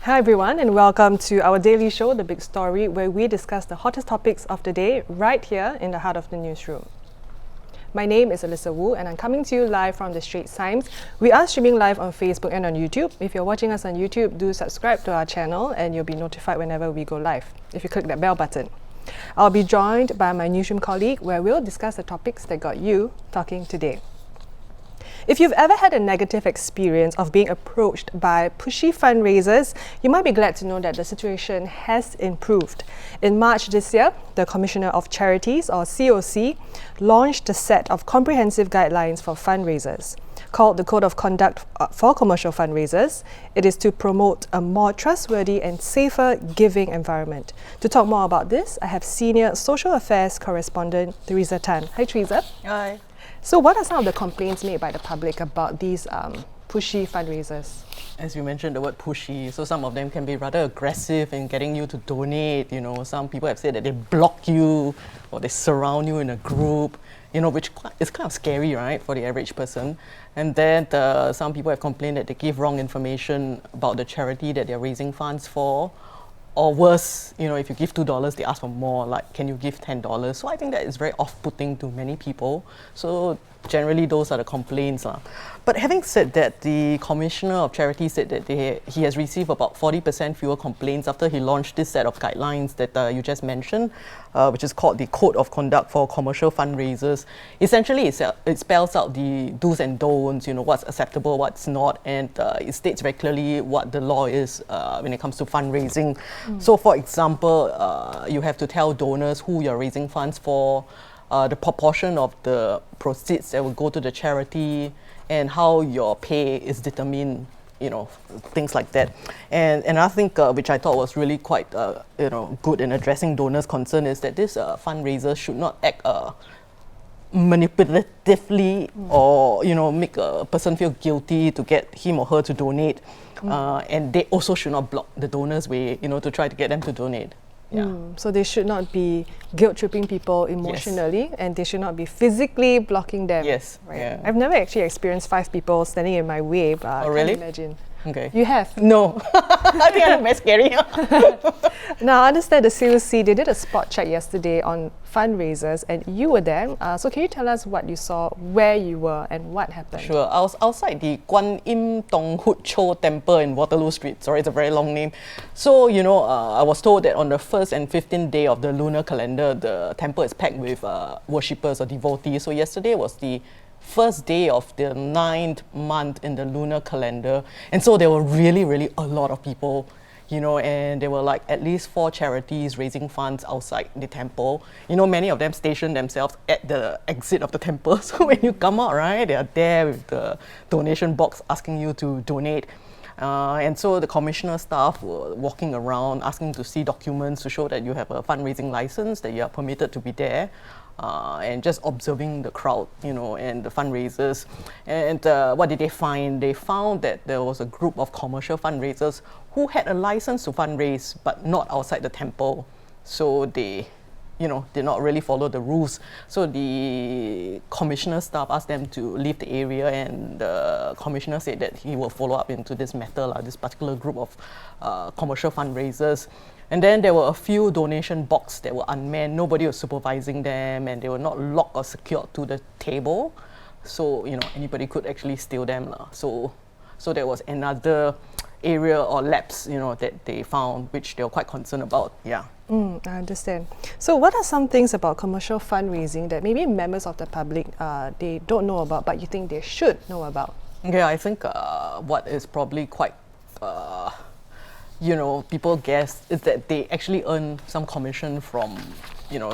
Hi everyone, and welcome to our daily show, The Big Story, where we discuss the hottest topics of the day right here in the heart of the newsroom. My name is Alyssa Wu, and I'm coming to you live from the Straits Times. We are streaming live on Facebook and on YouTube. If you're watching us on YouTube, do subscribe to our channel and you'll be notified whenever we go live, if you click that bell button. I'll be joined by my newsroom colleague, where we'll discuss the topics that got you talking today. If you've ever had a negative experience of being approached by pushy fundraisers, you might be glad to know that the situation has improved. In March this year, the Commissioner of Charities, or COC, launched a set of comprehensive guidelines for fundraisers. Called the Code of Conduct for Commercial Fundraisers, it is to promote a more trustworthy and safer giving environment. To talk more about this, I have Senior Social Affairs Correspondent Theresa Tan. Hi, Theresa. Hi. So what are some of the complaints made by the public about these pushy fundraisers? As you mentioned, the word pushy, so some of them can be rather aggressive in getting you to donate. Some people have said that they block you or they surround you in a group, which is kind of scary, right, for the average person. And then some people have complained that they give wrong information about the charity that they're raising funds for. Or worse, if you give $2, they ask for more, like, can you give $10? So I think that is very off-putting to many people. So generally, those are the complaints. But having said that, the Commissioner of Charities said that he has received about 40% fewer complaints after he launched this set of guidelines that you just mentioned, which is called the Code of Conduct for Commercial Fundraisers. Essentially, it spells out the do's and don'ts, what's acceptable, what's not, and it states very clearly what the law is when it comes to fundraising. So, for example, you have to tell donors who you're raising funds for, the proportion of the proceeds that will go to the charity, and how your pay is determined, things like that. And I think, which I thought was really quite, good in addressing donors' concern, is that this fundraiser should not act manipulatively or, make a person feel guilty to get him or her to donate. And they also should not block the donors' way, to try to get them to donate. Yeah. So they should not be guilt-tripping people emotionally, yes, and they should not be physically blocking them. Yes. Right? Yeah. I've never actually experienced 5 people standing in my way, but oh, really? I can't imagine. Okay. You have? No. I think I look very scary. Now, I understand the COC, they did a spot check yesterday on fundraisers, and you were there. So can you tell us what you saw, where you were, and what happened? Sure. I was outside the Guan Im Tong Hut Cho Temple in Waterloo Street. Sorry, it's a very long name. So, I was told that on the 1st and 15th day of the lunar calendar, the temple is packed with worshippers or devotees. So yesterday was the first day of the 9th month in the lunar calendar, and so there were really, really a lot of people, and there were like at least 4 charities raising funds outside the temple. Many of them stationed themselves at the exit of the temple, so when you come out, right, they are there with the donation box asking you to donate. And so the commissioner staff were walking around asking to see documents to show that you have a fundraising license, that you are permitted to be there. And just observing the crowd, and the fundraisers. And what did they find? They found that there was a group of commercial fundraisers who had a license to fundraise, but not outside the temple. So they, did not really follow the rules. So the commissioner staff asked them to leave the area, and the commissioner said that he will follow up into this matter, this particular group of commercial fundraisers. And then there were a few donation boxes that were unmanned. Nobody was supervising them, and they were not locked or secured to the table. So, anybody could actually steal them. So there was another area or lapse, that they found, which they were quite concerned about. Yeah. I understand. So what are some things about commercial fundraising that maybe members of the public, they don't know about, but you think they should know about? Yeah, I think what is probably quite people guess is that they actually earn some commission from,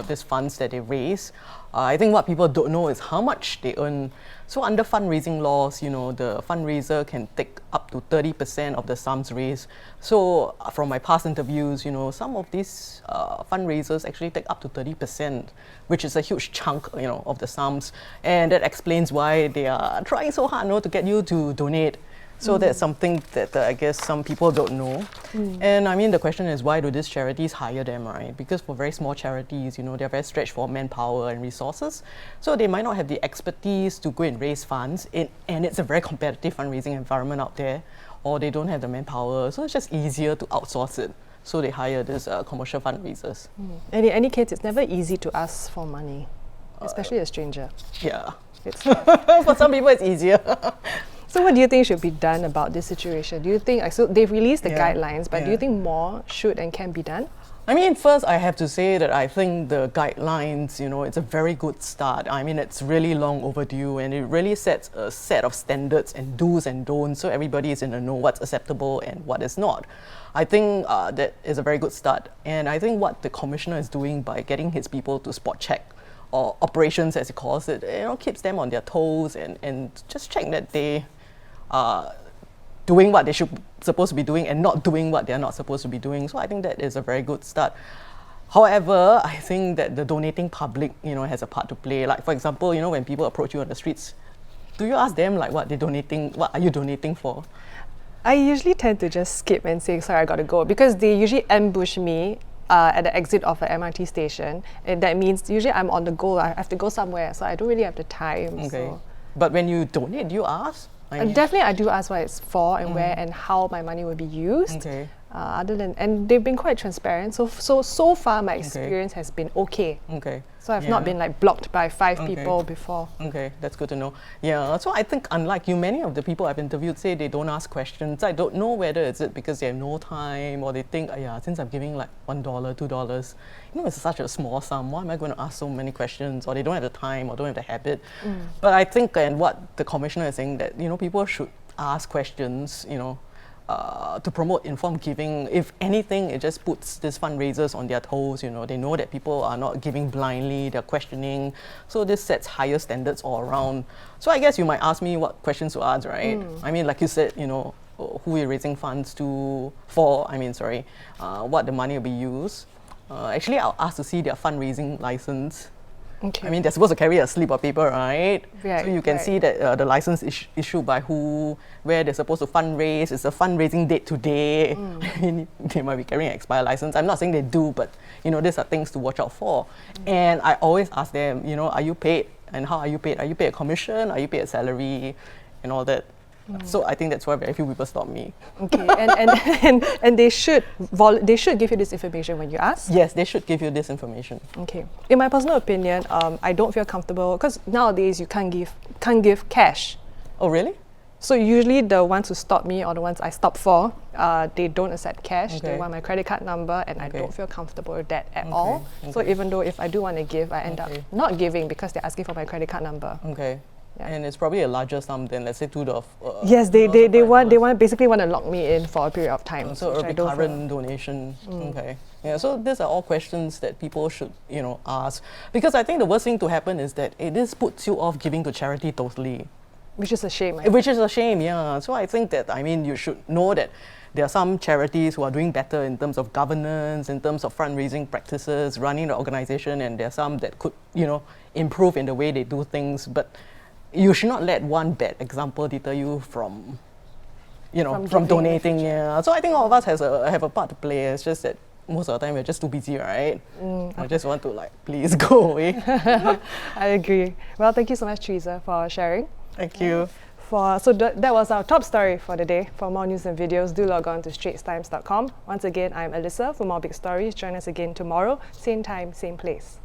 these funds that they raise. I think what people don't know is how much they earn. So under fundraising laws, the fundraiser can take up to 30% of the sums raised. So from my past interviews, some of these fundraisers actually take up to 30%, which is a huge chunk, of the sums. And that explains why they are trying so hard, to get you to donate. So that's something that I guess some people don't know. And I mean, the question is, why do these charities hire them, right? Because for very small charities, they're very stretched for manpower and resources. So they might not have the expertise to go and raise funds. And it's a very competitive fundraising environment out there. or they don't have the manpower. So it's just easier to outsource it. So they hire these commercial fundraisers. Any case, it's never easy to ask for money, especially a stranger. Yeah. It's For some people, it's easier. So what do you think should be done about this situation? Do you think, so they've released the Yeah. guidelines, but do you think more should and can be done? I mean, first I have to say that I think the guidelines, it's a very good start. I mean, it's really long overdue, and it really sets a set of standards and do's and don'ts, so everybody is in the know what's acceptable and what is not. I think that is a very good start. And I think what the commissioner is doing by getting his people to spot check, or operations as he calls it, keeps them on their toes and just check that they are doing what they supposed to be doing and not doing what they're not supposed to be doing. So I think that is a very good start. However, I think that the donating public, has a part to play. Like, for example, when people approach you on the streets, do you ask them like what are you donating for? I usually tend to just skip and say, sorry, I gotta go, because they usually ambush me at the exit of an MRT station. And that means usually I'm on the go, I have to go somewhere, so I don't really have the time. Okay. So. But when you donate, do you ask? Definitely, I do ask what it's for and where and how my money will be used. Okay. And they've been quite transparent. So far, my experience has been okay. Okay. So I've not been like blocked by 5 people before. Okay, that's good to know. Yeah, so I think unlike you, many of the people I've interviewed say they don't ask questions. I don't know whether it's because they have no time, or they think, since I'm giving like $1, $2, it's such a small sum, why am I going to ask so many questions? Or they don't have the time or don't have the habit. But I think, and what the commissioner is saying, that people should ask questions, to promote informed giving. If anything, it just puts these fundraisers on their toes. They know that people are not giving blindly, they're questioning. So this sets higher standards all around. So I guess you might ask me what questions to ask, right? I mean, like you said, who you're raising funds for, what the money will be used. Actually, I'll ask to see their fundraising license. Okay. I mean, they're supposed to carry a slip of paper, right? Right, so you can see that the license is issued by who, where they're supposed to fundraise. It's a fundraising date today. I mean, they might be carrying an expired license. I'm not saying they do, but these are things to watch out for. And I always ask them, are you paid? And how are you paid? Are you paid a commission? Are you paid a salary? And all that. So I think that's why very few people stop me. Okay, and they should give you this information when you ask? Yes, they should give you this information. Okay. In my personal opinion, I don't feel comfortable because nowadays you can't give cash. Oh, really? So usually the ones who stop me or the ones I stop for, they don't accept cash. Okay. They want my credit card number, and I don't feel comfortable with that at all. So even though if I do want to give, I end up not giving because they're asking for my credit card number. Okay. Yeah. And it's probably a larger sum than, let's say, yes, they basically want to lock me in for a period of time. So a recurrent donation. Okay. Yeah. So these are all questions that people should ask, because I think the worst thing to happen is that this puts you off giving to charity totally. Which is a shame. Which is a shame. Yeah. So I think that you should know that there are some charities who are doing better in terms of governance, in terms of fundraising practices, running the organization, and there are some that could improve in the way they do things, but you should not let one bad example deter you from donating. Yeah. So I think all of us have a part to play. It's just that most of the time we're just too busy, right? I just want to please go away. I agree. Well, thank you so much, Theresa, for sharing. Thank you. That was our top story for the day. For more news and videos, do log on to straitstimes.com. Once again, I'm Alyssa. For more big stories, join us again tomorrow, same time, same place.